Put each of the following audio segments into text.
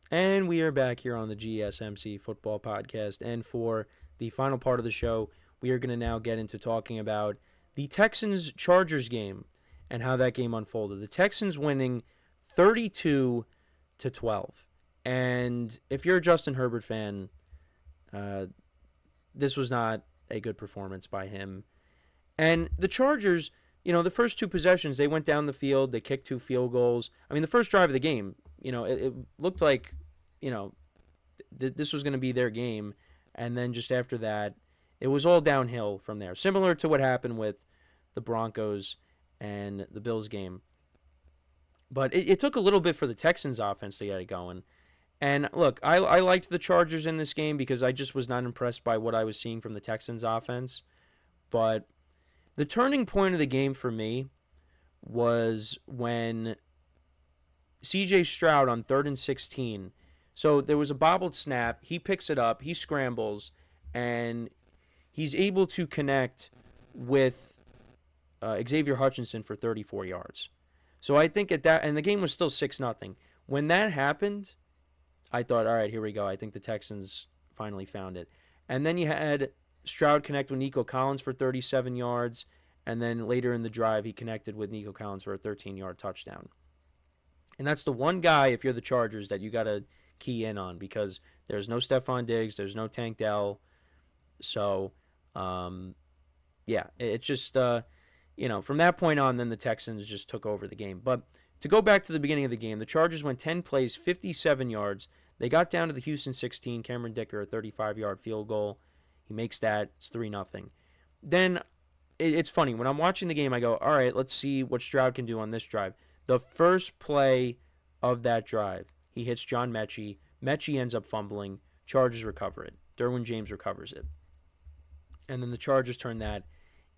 And we are back here on the GSMC Football Podcast. And for the final part of the show, we are going to now get into talking about the Texans Chargers game and how that game unfolded. The Texans winning 32-12. And if you're a Justin Herbert fan, uh, this was not a good performance by him. And the Chargers, the first two possessions, they went down the field, they kicked two field goals. I mean, the first drive of the game, it looked like, you know, this was going to be their game. And then just after that, it was all downhill from there. Similar to what happened with the Broncos and the Bills game. But it took a little bit for the Texans offense to get it going. And look, I liked the Chargers in this game because I just was not impressed by what I was seeing from the Texans offense. But the turning point of the game for me was when C.J.Stroud on 3rd and 16. So there was a bobbled snap. He picks it up. He scrambles. And he's able to connect with Xavier Hutchinson for 34 yards. So I think at that, and the game was still 6-0. When that happened, I thought, all right, here we go. I think the Texans finally found it. And then you had Stroud connect with Nico Collins for 37 yards. And then later in the drive, he connected with Nico Collins for a 13-yard touchdown. And that's the one guy, if you're the Chargers, that you got to key in on because there's no Stephon Diggs, there's no Tank Dell. So, yeah, it's just, from that point on, then the Texans just took over the game. But to go back to the beginning of the game, the Chargers went 10 plays, 57 yards. They got down to the Houston 16. Cameron Dicker, a 35-yard field goal. He makes that. It's 3-0. Then it's funny. When I'm watching the game, I go, all right, let's see what Stroud can do on this drive. The first play of that drive, he hits John Mechie. Mechie ends up fumbling. Chargers recover it. Derwin James recovers it. And then the Chargers turn that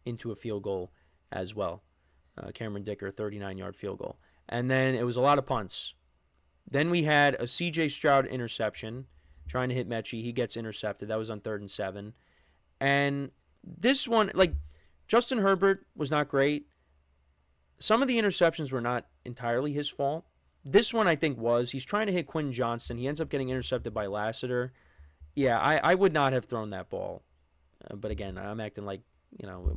into a field goal as well. Cameron Dicker, 39-yard field goal. And then it was a lot of punts. Then we had a C.J. Stroud interception trying to hit Mechie. He gets intercepted. That was on 3rd and 7. And this one, Justin Herbert was not great. Some of the interceptions were not entirely his fault. This one, I think, was. He's trying to hit Quinn Johnston. He ends up getting intercepted by Lassiter. Yeah, I would not have thrown that ball. But again, I'm acting like,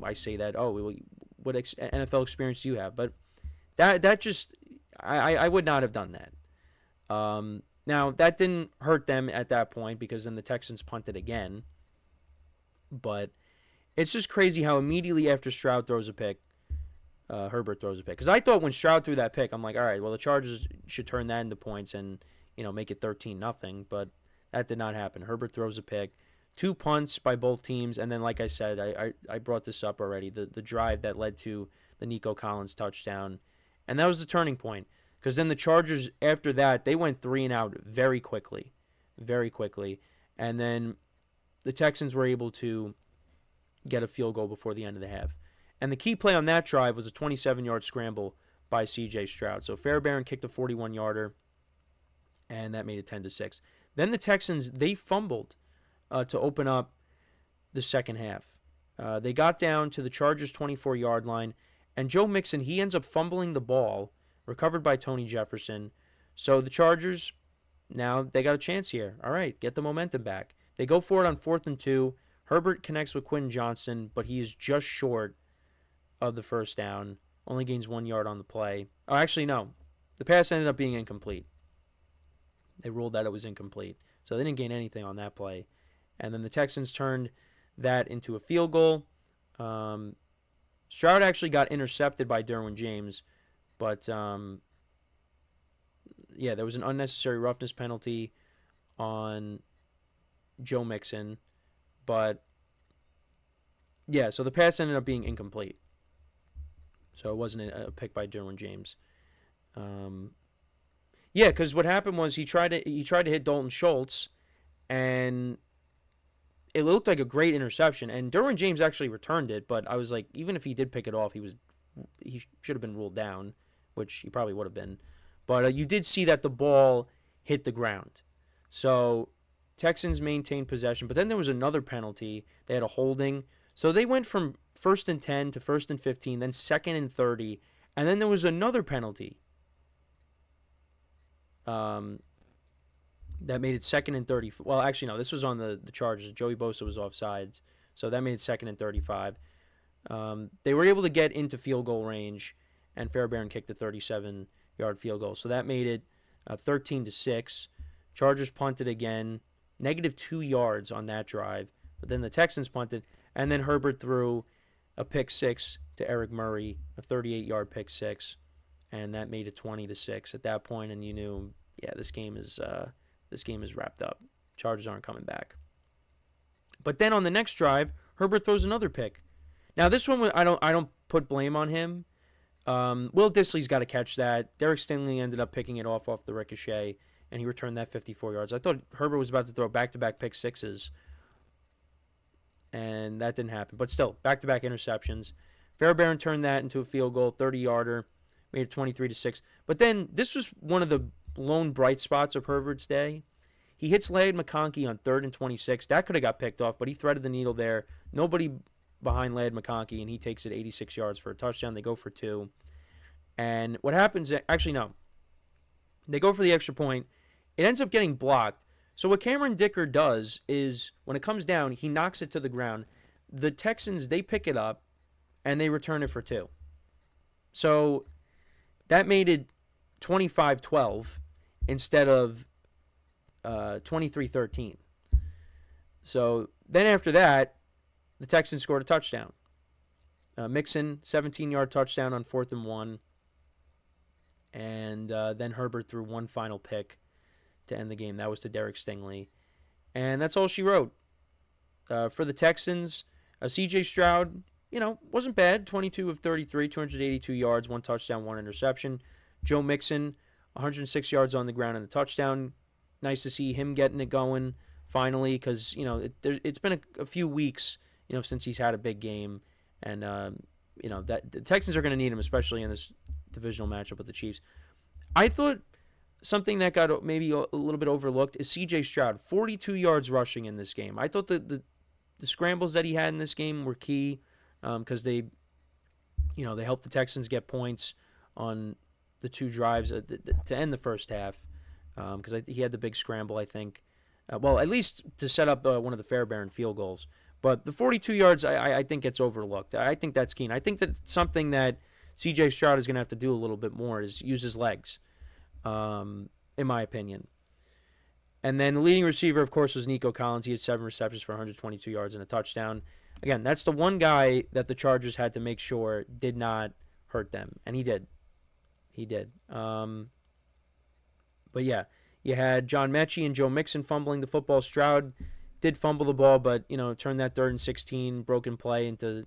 I say that, what NFL experience do you have? But that just, I would not have done that. Now, that didn't hurt them at that point because then the Texans punted again. But it's just crazy how immediately after Stroud throws a pick, Herbert throws a pick. Because I thought when Stroud threw that pick, I'm like, all right, well, the Chargers should turn that into points and, make it 13-0. But that did not happen. Herbert throws a pick. 2 punts by both teams. And then, like I said, I brought this up already, the drive that led to the Nico Collins touchdown. And that was the turning point. Because then the Chargers, after that, they went 3-and-out very quickly. Very quickly. And then the Texans were able to get a field goal before the end of the half. And the key play on that drive was a 27-yard scramble by C.J. Stroud. So Fairbairn kicked a 41-yarder, and that made it 10-6. Then the Texans, they fumbled to open up the second half. They got down to the Chargers' 24-yard line, and Joe Mixon, he ends up fumbling the ball, recovered by Tony Jefferson. So the Chargers, now they got a chance here. All right, get the momentum back. They go for it on 4th and 2. Herbert connects with Quinn Johnston, but he is just short of the first down. Only gains 1 yard on the play. Oh, actually, no. The pass ended up being incomplete. They ruled that it was incomplete. So they didn't gain anything on that play. And then the Texans turned that into a field goal. Stroud actually got intercepted by Derwin James. But, yeah, there was an unnecessary roughness penalty on Joe Mixon. But, yeah, so the pass ended up being incomplete. So it wasn't a pick by Derwin James. Yeah, because what happened was he tried to hit Dalton Schultz, and it looked like a great interception. And Derwin James actually returned it, but I was like, even if he did pick it off, he should have been ruled down, which he probably would have been. But you did see that the ball hit the ground. So Texans maintained possession, but then there was another penalty. They had a holding. So they went from 1st and 10 to 1st and 15, then 2nd and 30, and then there was another penalty. That made it second and 30. Well, actually, no, this was on the Chargers. Joey Bosa was offsides. So that made it second and 35. They were able to get into field goal range, and Fairbairn kicked a 37-yard field goal. So that made it 13-6. Chargers punted again, -2 yards on that drive. But then the Texans punted, and then Herbert threw a pick six to Eric Murray, a 38-yard pick six, and that made it 20-6 at that point. And you knew, yeah, this game is wrapped up. Chargers aren't coming back. But then on the next drive, Herbert throws another pick. Now this one, I don't put blame on him. Will Dissly's got to catch that. Derek Stingley ended up picking it off the ricochet, and he returned that 54 yards. I thought Herbert was about to throw back-to-back pick sixes, and that didn't happen. But still, back-to-back interceptions. Fairbairn turned that into a field goal, 30-yarder, made it 23-6. But then this was one of the lone bright spots of Herbert's day. He hits Ladd McConkey on 3rd and 26. That could have got picked off, but he threaded the needle there. Nobody behind Ladd McConkey, and he takes it 86 yards for a touchdown. They go for 2. And what happens, actually, no. They go for the extra point. It ends up getting blocked. So what Cameron Dicker does is, when it comes down, he knocks it to the ground. The Texans, they pick it up, and they return it for 2. So that made it 25-12 instead of 23-13. So then after that, the Texans scored a touchdown. Mixon, 17-yard touchdown on 4th and 1. And then Herbert threw one final pick to end the game. That was to Derek Stingley. And that's all she wrote. For the Texans, C.J. Stroud, wasn't bad. 22 of 33, 282 yards, 1 touchdown, 1 interception. Joe Mixon, 106 yards on the ground and a touchdown. Nice to see him getting it going finally, because it's been a few weeks since he's had a big game, and that the Texans are going to need him, especially in this divisional matchup with the Chiefs. I thought something that got maybe a little bit overlooked is C.J. Stroud, 42 yards rushing in this game. I thought the scrambles that he had in this game were key, because they helped the Texans get points on the 2 drives to end the first half, because he had the big scramble, I think. Well, at least to set up one of the Fairbairn field goals. But the 42 yards, I think gets overlooked. I think that's key. I think that's something that C.J. Stroud is going to have to do a little bit more, is use his legs, in my opinion. And then the leading receiver, of course, was Nico Collins. He had 7 receptions for 122 yards and a touchdown. Again, that's the one guy that the Chargers had to make sure did not hurt them. And he did. He did. But yeah, you had John Mechie and Joe Mixon fumbling the football. Stroud did fumble the ball, but turned that 3rd and 16 broken play into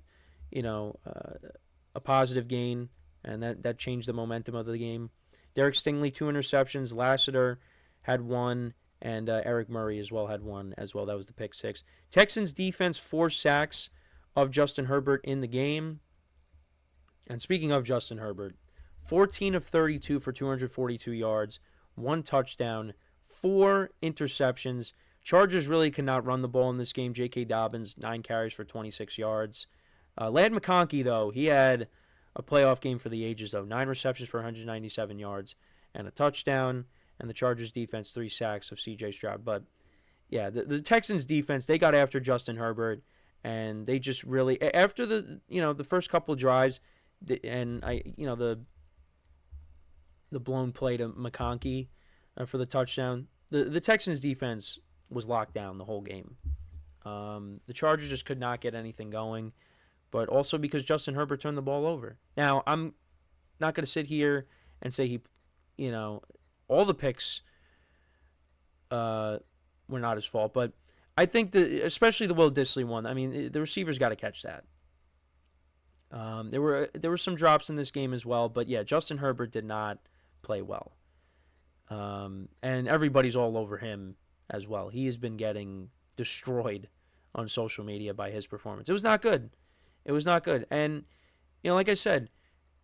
a positive gain, and that changed the momentum of the game. Derek Stingley, 2 interceptions. Lassiter had 1, and Eric Murray as well had 1 as well. That was the pick 6. Texans defense, 4 sacks of Justin Herbert in the game. And speaking of Justin Herbert, 14 of 32 for 242 yards, 1 touchdown, 4 interceptions. Chargers really could not run the ball in this game. J.K. Dobbins, 9 carries for 26 yards. Ladd McConkey, though, he had a playoff game for the ages, though. 9 receptions for 197 yards and a touchdown. And the Chargers defense, 3 sacks of C.J. Stroud. But, yeah, the Texans defense, they got after Justin Herbert. And they just really, after the first couple of drives, the blown play to McConkey for the touchdown, the Texans defense was locked down the whole game. The Chargers just could not get anything going, but also because Justin Herbert turned the ball over. Now, I'm not going to sit here and say all the picks were not his fault, but I think especially the Will Dissly one, I mean, the receivers got to catch that. There were some drops in this game as well, but yeah, Justin Herbert did not play well. And everybody's all over him as well. He has been getting destroyed on social media by his performance. It was not good. And, like I said,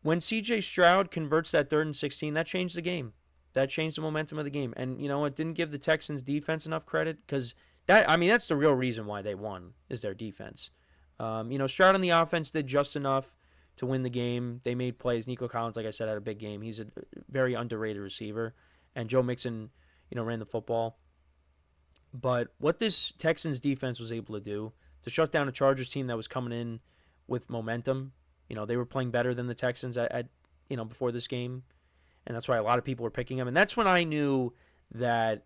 when C.J. Stroud converts that 3rd and 16, that changed the game. That changed the momentum of the game. And, it didn't give the Texans defense enough credit, because that's the real reason why they won, is their defense. Stroud on the offense did just enough to win the game. They made plays. Nico Collins, like I said, had a big game. He's a very underrated receiver. And Joe Mixon, ran the football. But what this Texans defense was able to do to shut down a Chargers team that was coming in with momentum, they were playing better than the Texans before this game, and that's why a lot of people were picking them. And that's when I knew that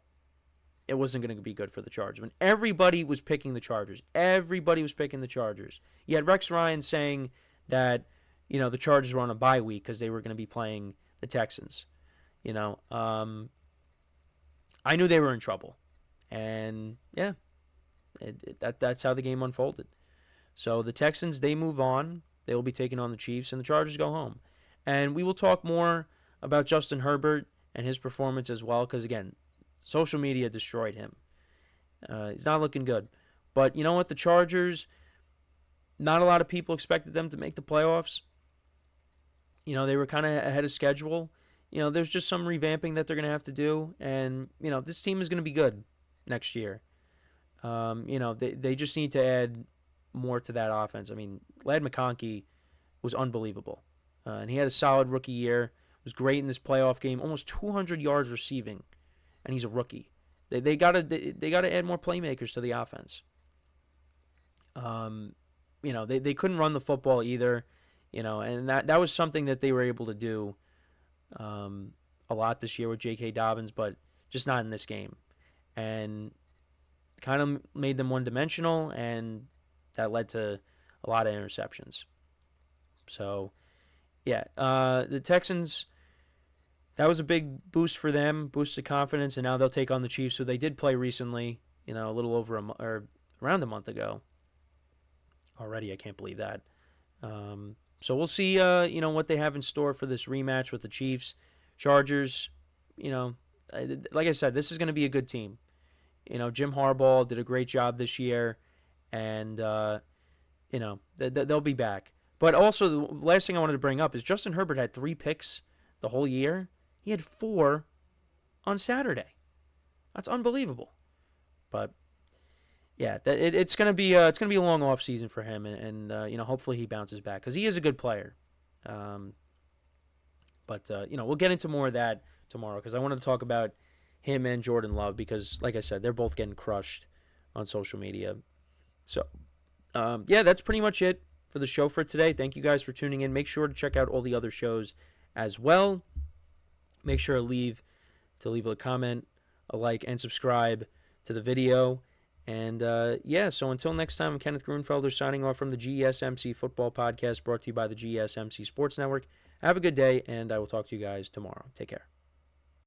it wasn't going to be good for the Chargers. When everybody was picking the Chargers, You had Rex Ryan saying that the Chargers were on a bye week because they were going to be playing the Texans. I knew they were in trouble, and yeah, that's how the game unfolded. So the Texans, they move on. They will be taking on the Chiefs, and the Chargers go home. And we will talk more about Justin Herbert and his performance as well, because again, social media destroyed him. He's not looking good. But you know what? The Chargers, not a lot of people expected them to make the playoffs. They were kind of ahead of schedule. There's just some revamping that they're going to have to do. And, this team is going to be good next year. They just need to add more to that offense. I mean, Ladd McConkey was unbelievable. And he had a solid rookie year. Was great in this playoff game. Almost 200 yards receiving. And he's a rookie. They gotta add more playmakers to the offense. They couldn't run the football either. And that was something that they were able to do a lot this year with J.K. Dobbins, but just not in this game. And kind of made them one-dimensional, and that led to a lot of interceptions. So, yeah, the Texans, that was a big boost for them, boosted confidence, and now they'll take on the Chiefs, who they did play recently, a little over or around a month ago. Already, I can't believe that. So we'll see, what they have in store for this rematch with the Chiefs. Chargers, like I said, this is going to be a good team. Jim Harbaugh did a great job this year, and, they'll be back. But also, the last thing I wanted to bring up is Justin Herbert had 3 picks the whole year. He had 4 on Saturday. That's unbelievable. But yeah, it's gonna be a long off season for him, and hopefully he bounces back because he is a good player. But we'll get into more of that tomorrow because I wanted to talk about him and Jordan Love because, like I said, they're both getting crushed on social media. So yeah, that's pretty much it for the show for today. Thank you guys for tuning in. Make sure to check out all the other shows as well. Make sure to leave a comment, a like, and subscribe to the video. And yeah, so until next time, I'm Kenneth Grunfelder signing off from the GSMC Football Podcast brought to you by the GSMC Sports Network. Have a good day, and I will talk to you guys tomorrow. Take care.